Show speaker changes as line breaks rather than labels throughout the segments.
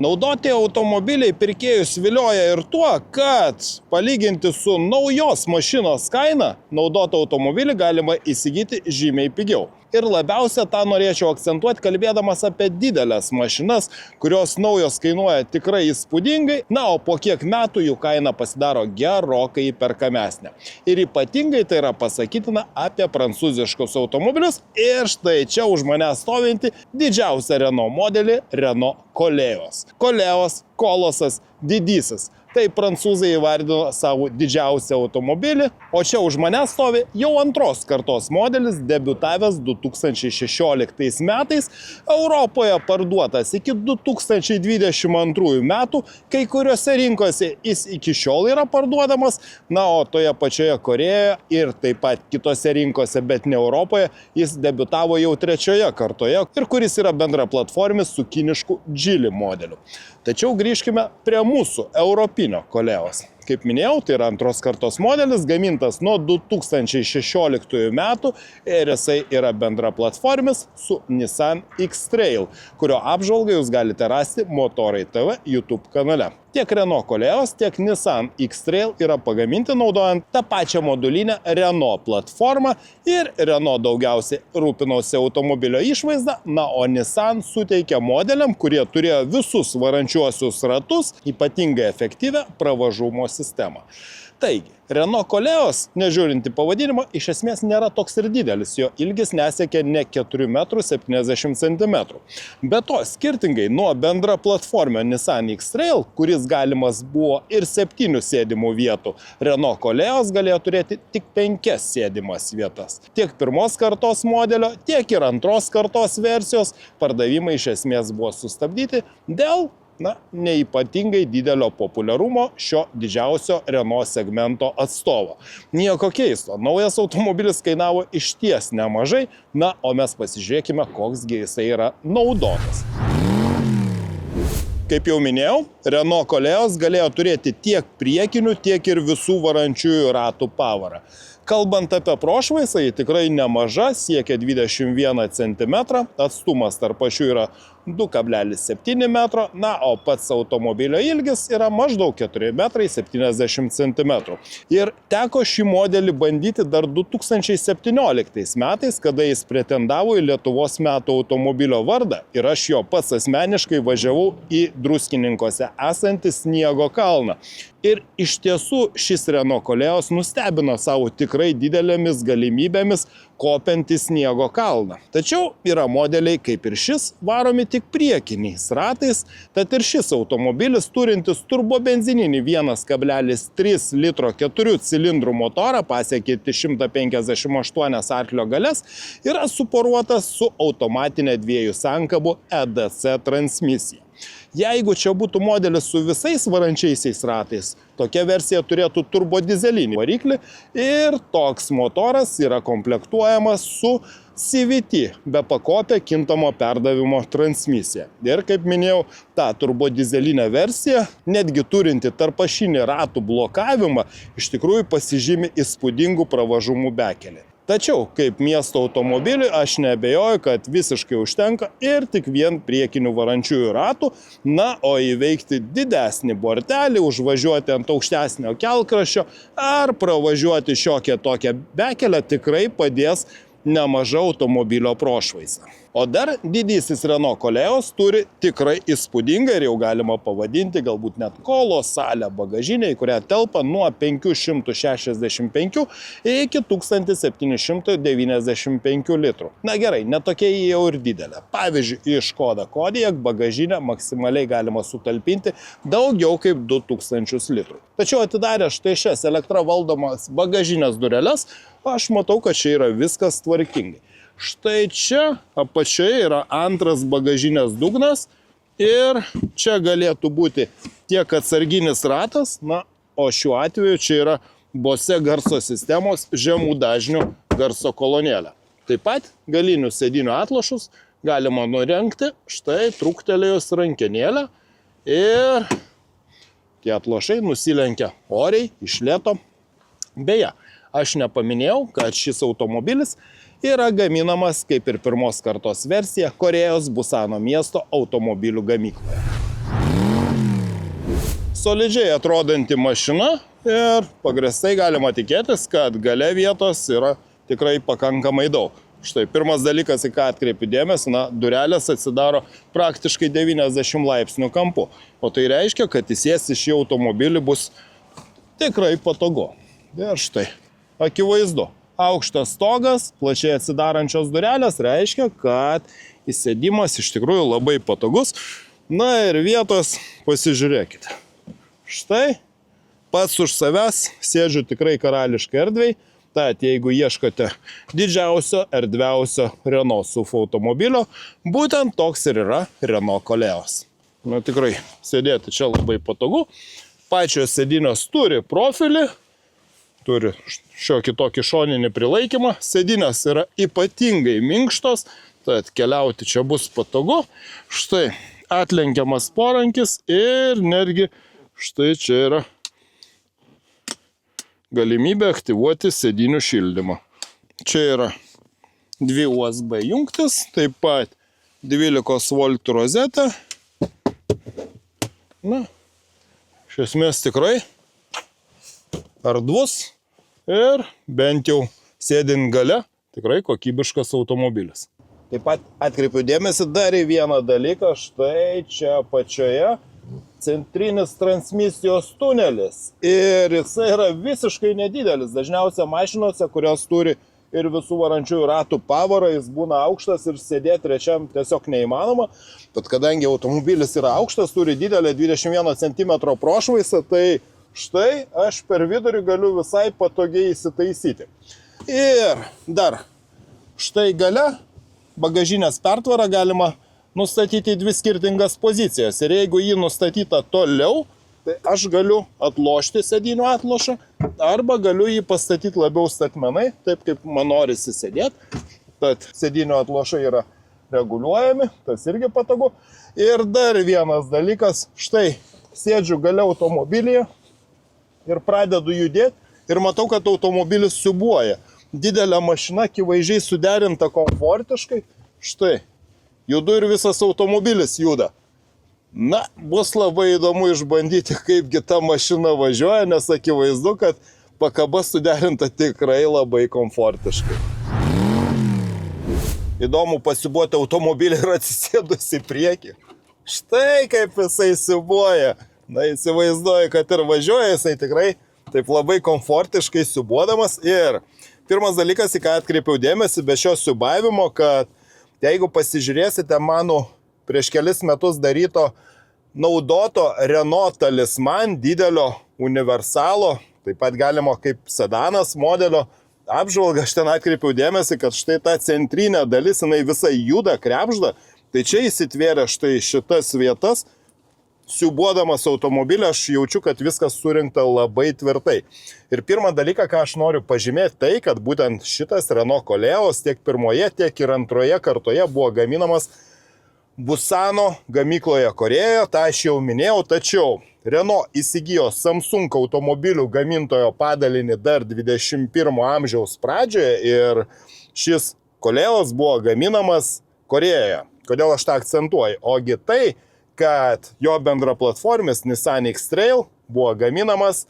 Naudoti automobiliai pirkėjus vilioja ir tuo, kad palyginti su naujos mašinos kaina, naudotą automobilį galima įsigyti žymiai pigiau. Ir labiausia tą norėčiau akcentuoti, kalbėdamas apie didelės mašinas, kurios naujos kainuoja tikrai įspūdingai, na, o po kiek metų jų kaina pasidaro gerokai įperkamesnė. Ir ypatingai tai yra pasakytina apie prancūziškus automobilius. Ir štai čia už mane stovinti didžiausią Renault modelį Renault Koleos. Koleos, kolosas, didysis. Tai prancūzai įvardino savo didžiausią automobilį, o čia už mane stovi jau antros kartos modelis, debiutavęs 2016 metais, Europoje parduotas iki 2022 metų, kai kuriuose rinkose jis iki šiol yra parduodamas, na, o toje pačioje Korejoje ir taip pat kitose rinkose, bet ne Europoje, jis debiutavo jau trečioje kartoje ir kuris yra bendra platformis su kinišku Geely modeliu. Tačiau grįžkime prie mūsų europinio Koleos. Kaip minėjau, tai yra antros kartos modelis, gamintas nuo 2016 metų ir jisai yra bendra platformis su Nissan X-Trail, kurio apžvalgą jūs galite rasti Motorai TV YouTube kanale. Tiek Renault Koleos, tiek Nissan X-Trail yra pagaminti naudojant tą pačią modulinę Renault platformą ir Renault daugiausiai rūpinosi automobilio išvaizdą, na, o Nissan suteikia modeliam, kurie turėjo visus varančiuosius ratus, ypatingai efektyvią pravažumo sistemą. Taigi, Renault Koleos, nežiūrinti pavadinimo, iš esmės nėra toks ir didelis, jo ilgis nesiekia ne 4,70 m. Be to, skirtingai nuo bendra platformio Nissan X-Trail, kuris galimas buvo ir 7 sėdimų vietų, Renault Koleos galėjo turėti tik 5 sėdimas vietas. Tiek pirmos kartos modelio, tiek ir antros kartos versijos pardavimai iš esmės buvo sustabdyti dėl neypatingai didelio populiarumo šio didžiausio Renault segmento atstovo. Nieko keisto, naujas automobilis kainavo išties nemažai, na, o mes pasižiūrėkime, koksgi jisai yra naudotas. Kaip jau minėjau, Renault Koleos galėjo turėti tiek priekinių, tiek ir visų varančiųjų ratų pavarą. Kalbant apie prošvaisą, ji tikrai nemaža, siekia 21 cm, atstumas tarp ašių yra 2,7 m, na, o pats automobilio ilgis yra maždaug 4,70 cm. Ir teko šį modelį bandyti dar 2017 metais, kada jis pretendavo į Lietuvos metų automobilio vardą ir aš jo pats asmeniškai važiavau į Druskininkuose esantį sniego kalną. Ir iš tiesų šis Renault Koleos nustebino savo tikrai didelėmis galimybėmis kopiant į sniego kalną. Tačiau yra modeliai kaip ir šis varomi tik priekiniais ratais, tad ir šis automobilis turintis turbobenzininį 1,3 litro 4 cilindrų motorą pasiekianti 158 arklio galias yra suporuotas su automatinė 2 sankabų EDC transmisija. Jeigu čia būtų modelis su visais varančiaisiais ratais, tokia versija turėtų turbodizelinį variklį ir toks motoras yra komplektuojamas su CVT bepakopė kintamo perdavimo transmisija. Ir kaip minėjau, ta turbodizelinė versija, netgi turinti tarpašinį ratų blokavimą, iš tikrųjų pasižymi įspūdingų pravažumų bekelį. Tačiau, kaip miesto automobiliui, aš neabejoju, kad visiškai užtenka ir tik vien priekinių varančiųjų ratų, na, o įveikti didesnį bortelį, užvažiuoti ant aukštesnio kelkraščio ar pravažiuoti šiokią tokią bekelę tikrai padės nemaža automobilio prošvaisa. O dar didysis Renault Koleos turi tikrai įspūdingą ir jau galima pavadinti galbūt net kolosalią bagažinę, į kurią telpa nuo 565 iki 1795 litrų. Na gerai, netokia jau ir didelė. Pavyzdžiui, iš Škoda Kodiaq bagažinę maksimaliai galima sutalpinti daugiau kaip 2000 litrų. Tačiau atidarę štai šias elektra valdomas bagažinės dureles, aš matau, kad čia yra viskas tvarkingai. Štai čia apačioje yra antras bagažinės dugnas ir čia galėtų būti tiek atsarginis ratas, na, o šiuo atveju čia yra Bose garso sistemos žemų dažnių garso kolonėlė. Taip pat galinių sėdinių atlošus galima nurengti štai trūktelėjus rankenėlę ir tie atlošai nusilenkia oriai iš lėto. Beje, aš nepaminėjau, kad šis automobilis yra gaminamas kaip ir pirmos kartos versija Korėjos Busano miesto automobilių gamykloje. solidžiai atrodanti mašina ir pagrįstai galima tikėtis, kad gale vietos yra tikrai pakankamai daug. Štai pirmas dalykas, į ką atkreipiu dėmesį, durelės atsidaro praktiškai 90 laipsnių kampu. O tai reiškia, kad įsėsti šį automobilį bus tikrai patogu. Ir štai, akivaizdu, aukštas stogas, plačiai atsidarančios durelės reiškia, kad įsėdimas iš tikrųjų labai patogus. Na ir vietos pasižiūrėkite. Štai, pats už savęs sėdžiu tikrai karališkai erdvei. Tad jeigu ieškote didžiausio, erdviausio Renault SUV automobilio, būtent toks ir yra Renault Koleos. Na tikrai, sėdėti čia labai patogu. Pačios sėdynės turi profilį, turi šiokį tokį šoninį prilaikymą. Sėdynės yra ypatingai minkštos, tad keliauti čia bus patogu. Štai atlenkiamas porankis ir netgi štai čia yra galimybė aktyvuoti sėdynių šildymą. Čia yra 2 USB jungtis, taip pat 12 V rozetė. Na, iš esmės tikrai erdvus ir bent jau sėdint gale tikrai kokybiškas automobilis. Taip pat atkreipiu dėmesį dar į vieną dalyką, štai čia apačioje centrinis transmisijos tunelis ir jisai yra visiškai nedidelis. Dažniausiai mašinose, kurios turi ir visų varančiųjų ratų pavarą, jis būna aukštas ir sėdėti trečiam tiesiog neįmanoma. Bet kadangi automobilis yra aukštas, turi didelę 21 cm prošvaisą, tai štai aš per vidurį galiu visai patogiai įsitaisyti. Ir dar štai gale bagažinės pertvarą galima nustatyti 2 skirtingas pozicijas. Ir jeigu jį nustatyta toliau, tai aš galiu atlošti sėdynių atlošą arba galiu jį pastatyti labiau statmenai, taip kaip man norisi sėdėti. Tad sėdynių atlošai yra reguliuojami, tas irgi patogu. Ir dar vienas dalykas, štai sėdžiu gale automobilyje ir pradedu judėti ir matau, kad automobilis siūbuoja. Didelė mašina, akivaizdžiai suderinta komfortiškai. Štai. Judu ir visas automobilis juda. Na, bus labai įdomu išbandyti, kaipgi ta mašina važiuoja, nes akivaizdu, kad pakaba suderinta tikrai labai komfortiškai. Įdomu pasiūbuoti automobilį ir atsisėdus į priekį. Štai kaip jisai siūbuoja. Na, įsivaizduoju, kad ir važiuoja jisai tikrai taip labai komfortiškai siūbuodamas. Ir pirmas dalykas, į ką atkreipiau dėmesį be šio siūbavimo, kad jeigu pasižiūrėsite mano prieš kelis metus daryto naudoto Renault Talisman didelio universalo, taip pat galima kaip sedanas modelio apžvalgą, aš ten atkreipiau dėmesį, kad štai ta centrinė dalis, jinai visai juda, krepžda, tai čia įsitvėrė štai šitas vietas. Siūbuodamas automobilį aš jaučiu, kad viskas surinkta labai tvirtai. Ir pirmą dalyką, ką aš noriu pažymėti, tai, kad būtent šitas Renault Koleos tiek pirmoje, tiek ir antroje kartoje buvo gaminamas Busano gamykloje Korėjoje, tą aš jau minėjau, tačiau Renault įsigijo Samsung automobilių gamintojo padalinį dar 21 amžiaus pradžioje ir šis Koleos buvo gaminamas Korėjoje. Kodėl aš tą akcentuoju? Ogi tai, kad jo bendraplatformis Nissan X-Trail buvo gaminamas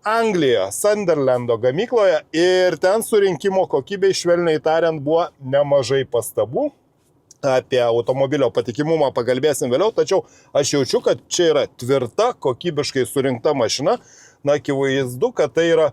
Anglijoje, Sunderlando gamykloje ir ten surinkimo kokybei, švelniai tariant, buvo nemažai pastabų. Apie automobilio patikimumą pakalbėsim vėliau, tačiau aš jaučiu, kad čia yra tvirta, kokybiškai surinkta mašina. Na, akivaizdu, kad tai yra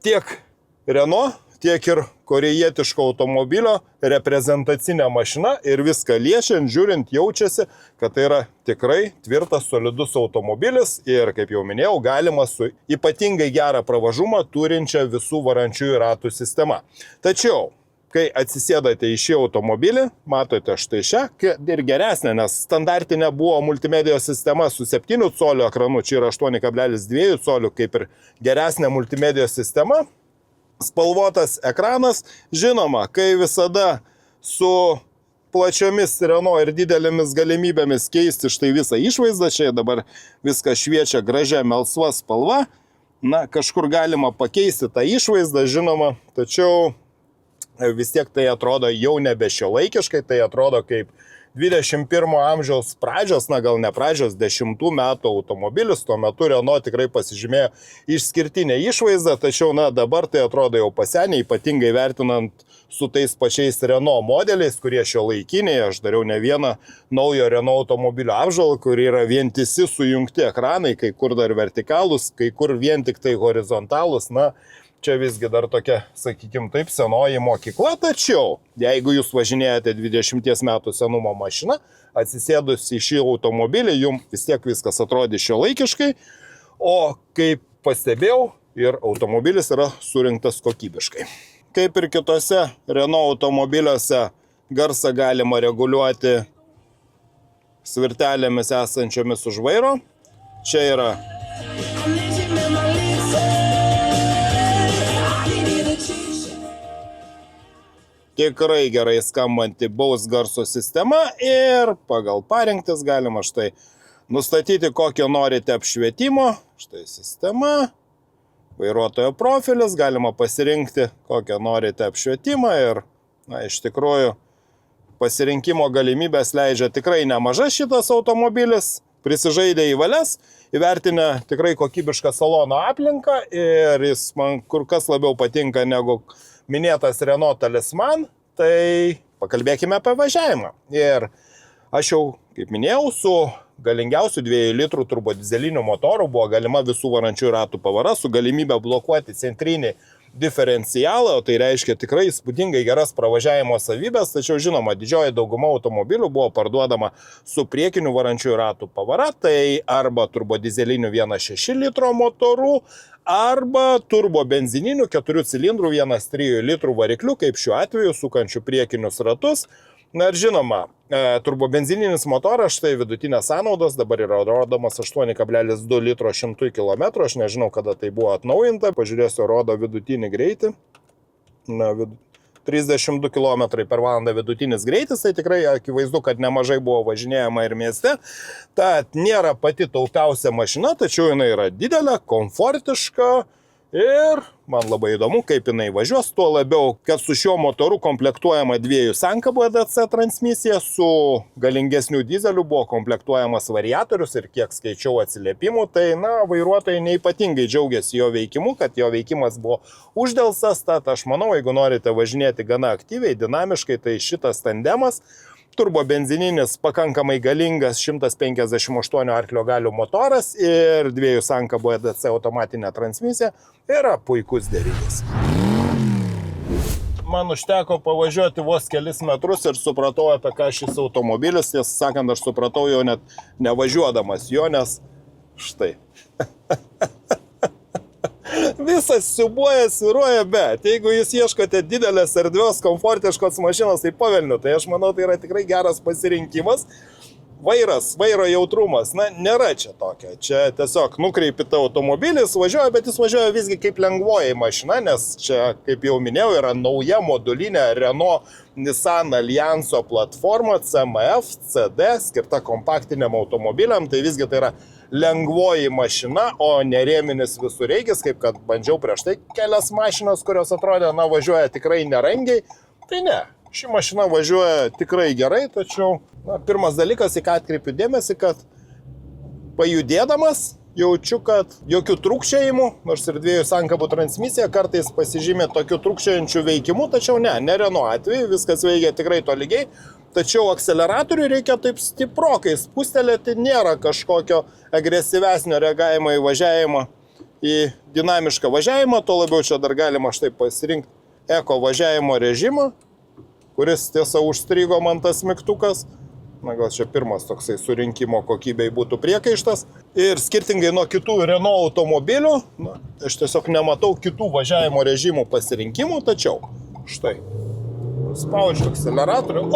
tiek Renault, tiek ir korėjietiško automobilio reprezentacinė mašina ir viską liečiant, žiūrint, jaučiasi, kad tai yra tikrai tvirtas, solidus automobilis ir, kaip jau minėjau, galima su ypatingai gerą pravažumą turinčią visų varančiųjų ratų sistema. Tačiau, kai atsisėdate į šį automobilį, matote štai šią ir geresnė, nes standartinė buvo multimedijos sistema su 7 colių ekranu, čia yra 8,2 colių, kaip ir geresnė multimedijos sistema. Spalvotas ekranas, žinoma, kai visada su plačiomis Renault ir didelėmis galimybėmis keisti štai visą išvaizdą, čia dabar viskas šviečia gražia melsva spalva, na, kažkur galima pakeisti tą išvaizdą, žinoma, tačiau vis tiek tai atrodo jau nebe šiuolaikiškai, tai atrodo kaip 21 amžiaus pradžios, na gal ne pradžios, 10 metų automobilis, tuo metu Renault tikrai pasižymėjo išskirtinę išvaizdą, tačiau na dabar tai atrodo jau pasenę, ypatingai vertinant su tais pačiais Renault modeliais, kurie šiuolaikiniai. Aš dariau ne vieną naujo Renault automobilio apžvalgą, kur yra vientisi sujungti ekranai, kai kur dar vertikalūs, kai kur vien tik tai horizontalūs. Na, čia visgi dar tokia, sakykime taip, senoji mokykla, tačiau jeigu jūs važinėjate 20 metų senumo mašiną, atsisėdus į šį automobilį, jums vis tiek viskas atrodys šiuolaikiškai, o kaip pastebėjau, ir automobilis yra surinktas kokybiškai. Kaip ir kitose Renault automobiliuose, garsą galima reguliuoti svirtelėmis esančiomis už vairo. Čia yra tikrai gerai skambanti Bose garso sistema ir pagal parinktis galima štai nustatyti, kokio norite apšvietimo. Štai sistema, vairuotojo profilis, galima pasirinkti, kokio norite apšvietimą ir, na, iš tikrųjų, pasirinkimo galimybės leidžia tikrai nemaža šitas automobilis. Prisižaidė į valias, įvertinę tikrai kokybišką salono aplinką ir jis man kur kas labiau patinka negu minėtas Renault Talisman, tai pakalbėkime apie važiavimą. Ir aš jau, kaip minėjau, su galingiausiu 2 litrų turbodizeliniu motoru buvo galima visų varančių ratų pavara su galimybė blokuoti centrinį diferencialą, o tai reiškia tikrai įspūdingai geras pravažiavimo savybės, tačiau žinoma, didžioji dauguma automobilių buvo parduodama su priekiniu varančiųjų ratų pavara, tai arba turbodizeliniu 1.6 litro motoru, arba turbo benzininiu 4 cilindrų 1.3 litrų varikliu, kaip šiuo atveju sukančių priekinius ratus. Na ir žinoma, turbobenzininis motoras, štai vidutinės sąnaudos dabar yra rodomas 8,2 litro 100 km, aš nežinau, kada tai buvo atnaujinta, pažiūrėsiu, rodo vidutinį greitį, na, 32 km per valandą vidutinis greitis, tai tikrai akivaizdu, kad nemažai buvo važinėjama ir mieste, tad nėra pati taupiausia mašina, tačiau jinai yra didelė, komfortiška. Ir man labai įdomu, kaip jinai važiuos, tuo labiau, kad su šiuo motoru komplektuojama 2 sankabų EDC transmisija, su galingesniu dizeliu buvo komplektuojamas variatorius ir kiek skaičiau atsiliepimų, tai na, vairuotojai neipatingai džiaugiasi jo veikimu, kad jo veikimas buvo uždelsas, tad aš manau, jeigu norite važinėti gana aktyviai, dinamiškai, tai šitas tandemas, turbobenzininis pakankamai galingas 158 arklio galių motoras ir 2 sankabų EDC automatinė transmisija yra puikus derinys. Man užteko pavažiuoti vos kelis metrus ir supratau, apie ką šis automobilis, tiesą sakant, aš supratau jo net nevažiuodamas jo, nes štai. Visas siubuoja, sviruoja, bet jeigu jūs ieškote didelės erdvios, komfortiškos mašinos, tai pavelniu, tai aš manau, tai yra tikrai geras pasirinkimas. Vairo jautrumas, na, nėra čia tokio. Čia tiesiog nukreipite automobilį, jis važiuoja, bet jis važiuoja visgi kaip lengvoji mašina, nes čia, kaip jau minėjau, yra nauja modulinė Renault Nissan Allianso platforma CMF CD, skirta kompaktiniam automobiliam, tai visgi tai yra lengvoji mašina, o nerėminis visureigis, kaip kad bandžiau prieš tai kelias mašinas, kurios atrodė, na, važiuoja tikrai nerangiai, tai ne. Ši mašina važiuoja tikrai gerai, tačiau na, pirmas dalykas, į ką atkreipiu dėmesį, kad pajudėdamas jaučiu, kad jokių trūkčiojimų, nors ir 2 sankabų transmisija kartais pasižymė tokiu trūkčiojančiu veikimu, tačiau ne Renault atveju, viskas veikia tikrai tolygiai, tačiau akceleratorių reikia taip stiprokai spustelėti, nėra kažkokio agresyvesnio reagavimo į važiavimą, į dinamišką važiavimą, tuo labiau čia dar galima štai pasirinkti eko važiavimo režimą, kuris tiesa užstrigo man tas mygtukas. Na gal čia pirmas toksai surinkimo kokybei būtų priekaištas. Ir skirtingai nuo kitų Renault automobilių, na, aš tiesiog nematau kitų važiavimo režimų pasirinkimų, tačiau štai, spaudžiu akceleratorių,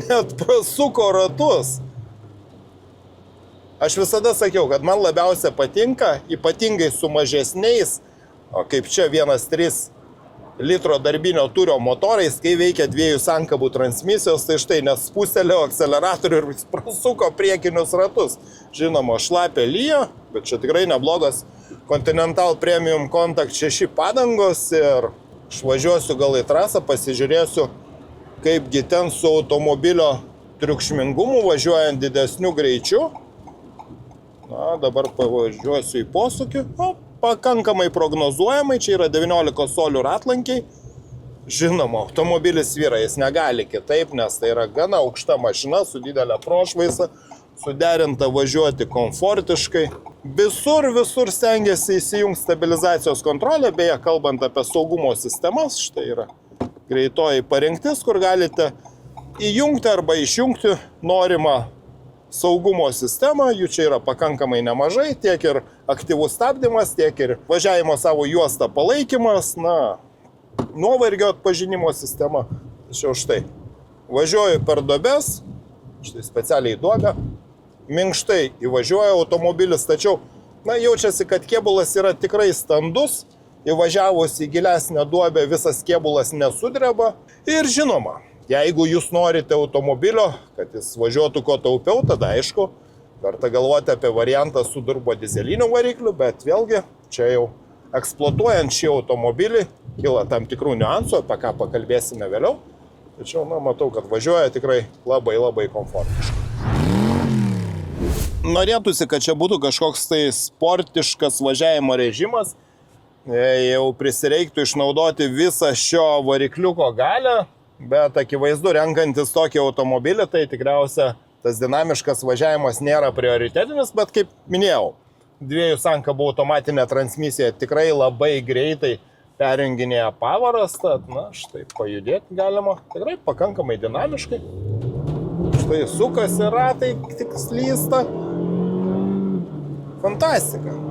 net prasuko ratus. Aš visada sakiau, kad man labiausia patinka, ypatingai su mažesniais, kaip čia 1.3 litro darbinio turio motorais, kai veikia 2 sankabų transmisijos, tai štai nespustelėjo akceleratorių ir prasuko priekinius ratus. Žinoma, šlapia lyja, bet čia tikrai neblogas Continental Premium Contact 6 padangos ir išvažiuosiu gal į trasą, pasižiūrėsiu, kaipgi ten su automobilio triukšmingumu, važiuojant didesniu greičiu. Na, dabar pavažiuosiu į posūkį. O, pakankamai prognozuojamai, čia yra 19 solių ratlankiai. Žinoma, automobilis vyra, jis negali kitaip, nes tai yra gana aukšta mašina su didelė prošvaisa, suderinta važiuoti komfortiškai. Visur stengiasi įsijungti stabilizacijos kontrolę, beje, kalbant apie saugumo sistemas, štai yra greitoji parinktis, kur galite įjungti arba išjungti norimą saugumo sistemą, jų čia yra pakankamai nemažai, tiek ir aktyvus stabdymas, tiek ir važiavimo savo juostą palaikymas, na, nuovargio atpažinimo sistema. Tačiau štai, važiuoju per duobes, štai specialiai duobę, minkštai įvažiuoja automobilis, tačiau, na, jaučiasi, kad kėbulas yra tikrai standus, įvažiavus į gilesnę duobę visas kėbulas nesudreba. Ir žinoma, jeigu jūs norite automobilio, kad jis važiuotų kuo taupiau, tada aišku, verta galvoti apie variantą su turbo dizeliniu varikliu, bet vėlgi, čia jau eksploatuojant šį automobilį, kyla tam tikrų niuansų, apie ką pakalbėsime vėliau. Tačiau, na, matau, kad važiuoja tikrai labai komfortiškai. Norėtųsi, kad čia būtų kažkoks tai sportiškas važiavimo režimas. Jau prisireiktų išnaudoti visą šio varikliuko galią, bet akivaizdu, renkantis tokį automobilį, tai tikriausia tas dinamiškas važiavimas nėra prioritetinis, bet kaip minėjau, 2 sankabų automatinė transmisija tikrai labai greitai perjunginėja pavaras, tad, na, štai pajudėti galima tikrai pakankamai dinamiškai. Štai sukasi ratai, tik slysta. Fantastika.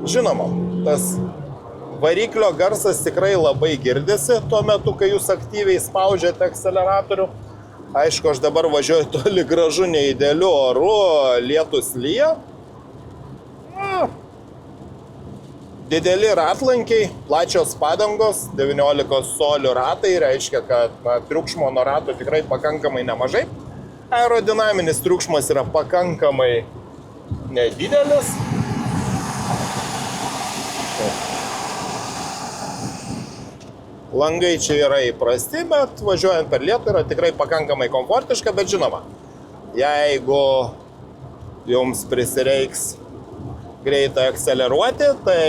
Žinoma, tas variklio garsas tikrai labai girdisi tuo metu, kai jūs aktyviai spaudžiate akceleratorių. Aišku, aš dabar važiuoju toli gražu neįdėliu oru, lietus lyja. Dideli ratlankiai, plačios padangos, 19 solių ratai, reiškia, kad triukšmo nuo rato tikrai pakankamai nemažai. Aerodinaminis triukšmas yra pakankamai nedidelis. Langai čia yra įprasti, bet važiuojant per lietų yra tikrai pakankamai komfortiška, bet žinoma, jeigu jums prisireiks greitai akceleruoti, tai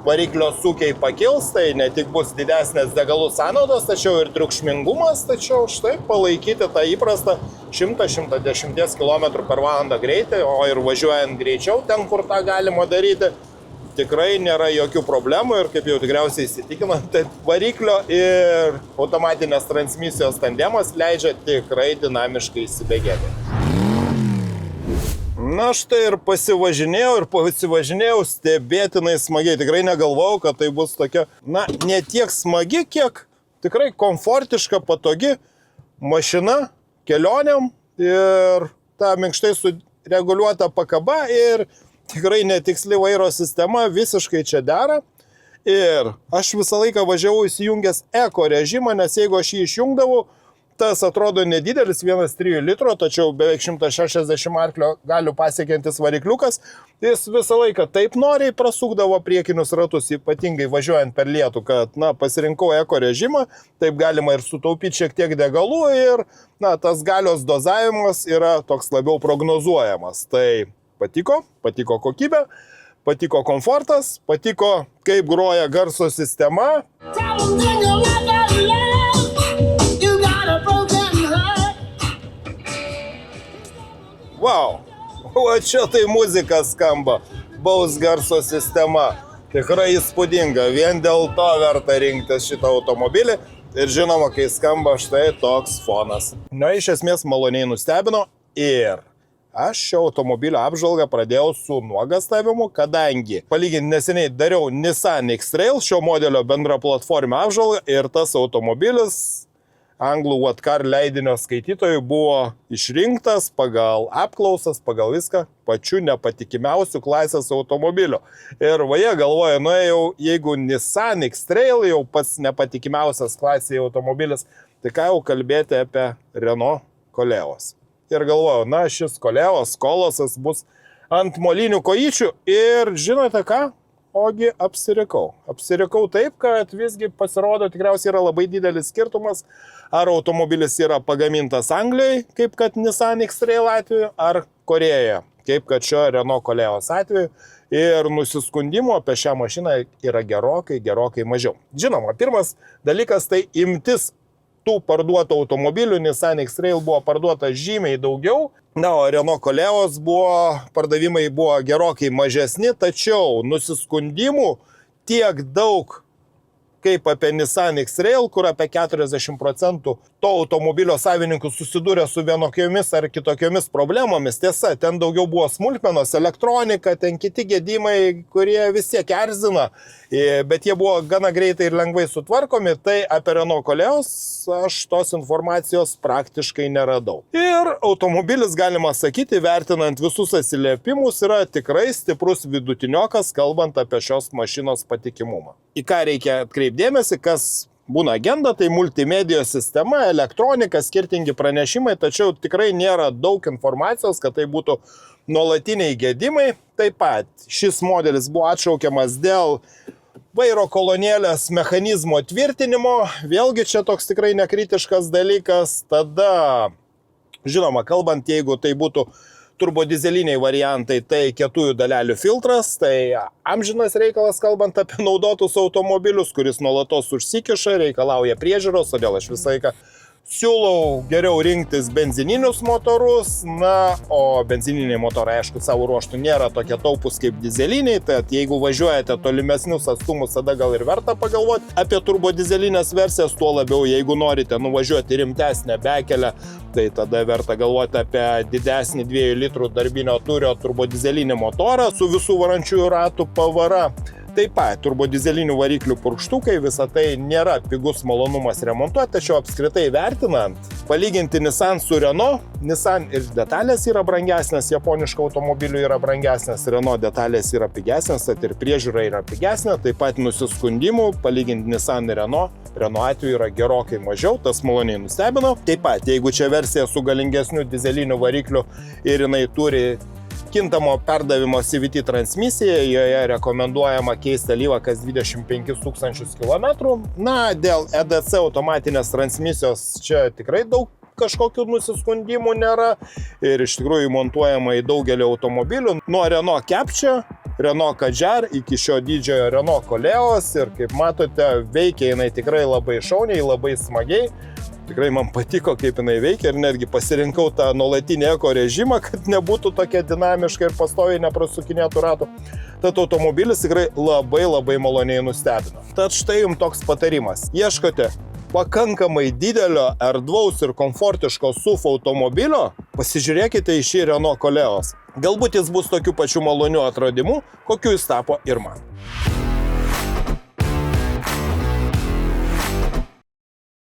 variklio sūkiai pakils, tai ne tik bus didesnės degalų sąnaudos, tačiau ir triukšmingumas, tačiau štai palaikyti tą įprastą 100-110 km/h greitį, o ir važiuojant greičiau ten, kur tą galima daryti, tikrai nėra jokių problemų ir kaip jau tikriausiai įsitikinant, tai variklio ir automatinės transmisijos tandemas leidžia tikrai dinamiškai įsibėgėti. Na štai ir pasivažinėjau stebėtinai smagiai. Tikrai negalvojau, kad tai bus tokia, na, ne tiek smagi, kiek tikrai komfortiška, patogi mašina kelionėm ir ta minkštai sureguliuota pakaba ir tikrai netiksli vairo sistema visiškai čia dera. Ir aš visą laiką važiavau įsijungęs eko režimą, nes jeigu aš jį išjungdavau, tas atrodo nedidelis 1,3 litro, tačiau beveik 160 arklio galių pasiekiantis varikliukas. Jis visą laiką taip noriai prasukdavo priekinius ratus, ypatingai važiuojant per lietų, kad, na, pasirinkau eko režimą, taip galima ir sutaupyti šiek tiek degalų ir, na, tas galios dozavimas yra toks labiau prognozuojamas. Tai patiko kokybė, patiko komfortas, patiko kaip groja garso sistema. Wow, o čia tai muzika skamba, baus garso sistema, tikrai įspūdinga, vien dėl to verta rinktis šitą automobilį ir žinoma, kai skamba štai toks fonas. Na, iš esmės maloniai nustebino ir aš šio automobilio apžvalgą pradėjau su nuogastavimu, kadangi palyginti neseniai dariau Nissan X-Trail šio modelio bendrą platformą apžvalgą ir tas automobilis anglų What Car leidinio skaitytojų buvo išrinktas pagal apklausas, pagal viską, pačiu nepatikimiausių klasės automobilio. Ir vaje galvoja, nu jau jeigu Nissan X-Trail jau pats nepatikimiausias klasėje automobilis, tai ką jau kalbėti apie Renault Koleos. Ir galvoju, na šis Koleos kolosas bus ant molinių kojyčių ir žinote ką? ogi apsirikau. Apsirikau taip, kad visgi pasirodo tikriausiai yra labai didelis skirtumas, ar automobilis yra pagamintas Anglijoje, kaip kad Nissan X-Trail atveju, ar Korejoje, kaip kad šio Renault Koleos atveju. Ir nusiskundimų apie šią mašiną yra gerokai mažiau. Žinoma, pirmas dalykas tai imtis tų parduotų automobilių. Nissan X-Trail buvo parduota žymiai daugiau, na, o Renault Koleos pardavimai buvo gerokai mažesni, tačiau nusiskundimų tiek daug kaip apie Nissan X-Trail, kur apie 40% to automobilio savininkų susidūrė su vienokiomis ar kitokiomis problemomis. Tiesa, ten daugiau buvo smulkmenos, elektronika, ten kiti gedimai, kurie vis tiek erzina, bet jie buvo gana greitai ir lengvai sutvarkomi. Tai apie Renault Koleos aš tos informacijos praktiškai neradau. Ir automobilis, galima sakyti, vertinant visus atsiliepimus, yra tikrai stiprus vidutiniokas, kalbant apie šios mašinos patikimumą. Į ką reikia atkreipdėmėsi, kas būna agenda, tai multimedijos sistema, elektronika, skirtingi pranešimai, tačiau tikrai nėra daug informacijos, kad tai būtų nuolatiniai gedimai. Taip pat šis modelis buvo atšaukiamas dėl vairo kolonėlės mechanizmo tvirtinimo. Vėlgi čia toks tikrai nekritiškas dalykas. Tada, žinoma, kalbant, jeigu tai būtų turbodizeliniai variantai, tai kietųjų dalelių filtras, tai amžinas reikalas, kalbant apie naudotus automobilius, kuris nuolatos užsikiša, reikalauja priežiūros, todėl aš visą laiką siūlau geriau rinktis benzininius motorus, na, o benzininiai motorai, aišku, savo ruoštų nėra tokie taupus kaip dizeliniai, tad jeigu važiuojate tolimesnius atstumus, tada gal ir verta pagalvoti apie turbodizelinės versijas, tuo labiau, jeigu norite nuvažiuoti rimtesnę bekelę, tai tada verta galvoti apie didesnį 2 litrų darbinio turio turbodizelinį motorą su visų varančiųjų ratų pavara. Taip pat turbodizelinių variklių purkštukai, visa tai nėra pigus malonumas remontuoti, tačiau apskritai vertinant, palyginti Nissan su Renault, Nissan ir detalės yra brangesnės, japoniškų automobilių yra brangesnės, Renault detalės yra pigesnės, tad ir priežiūra yra pigesnė, taip pat nusiskundimų, palyginti Nissan ir Renault atveju yra gerokai mažiau, tas maloniai nustebino. Taip pat, jeigu čia versija su galingesniu dizeliniu varikliu ir jinai turi kintamo perdavimo CVT transmisiją, joje rekomenduojama keisti alyvą kas 25 000 km. Na, dėl EDC automatinės transmisijos čia tikrai daug kažkokių nusiskundimų nėra ir iš tikrųjų montuojama į daugelį automobilių. Nuo Renault Captur, Renault Kadjar iki šio didžiojo Renault Koleos ir kaip matote, veikia jinai tikrai labai šauniai, labai smagiai. Tikrai man patiko, kaip jinai veikia ir netgi pasirinkau tą nuolatinį eko režimą, kad nebūtų tokia dinamiška ir pastoviai neprasukinėtų ratų. Tad automobilis tikrai labai maloniai nustebino. Tad štai jums toks patarimas. Ieškote pakankamai didelio, erdvaus ir komfortiško SUV automobilio, pasižiūrėkite į šį Renault Koleos. Galbūt jis bus tokių pačių malonių atradimų, kokiu jis tapo ir man.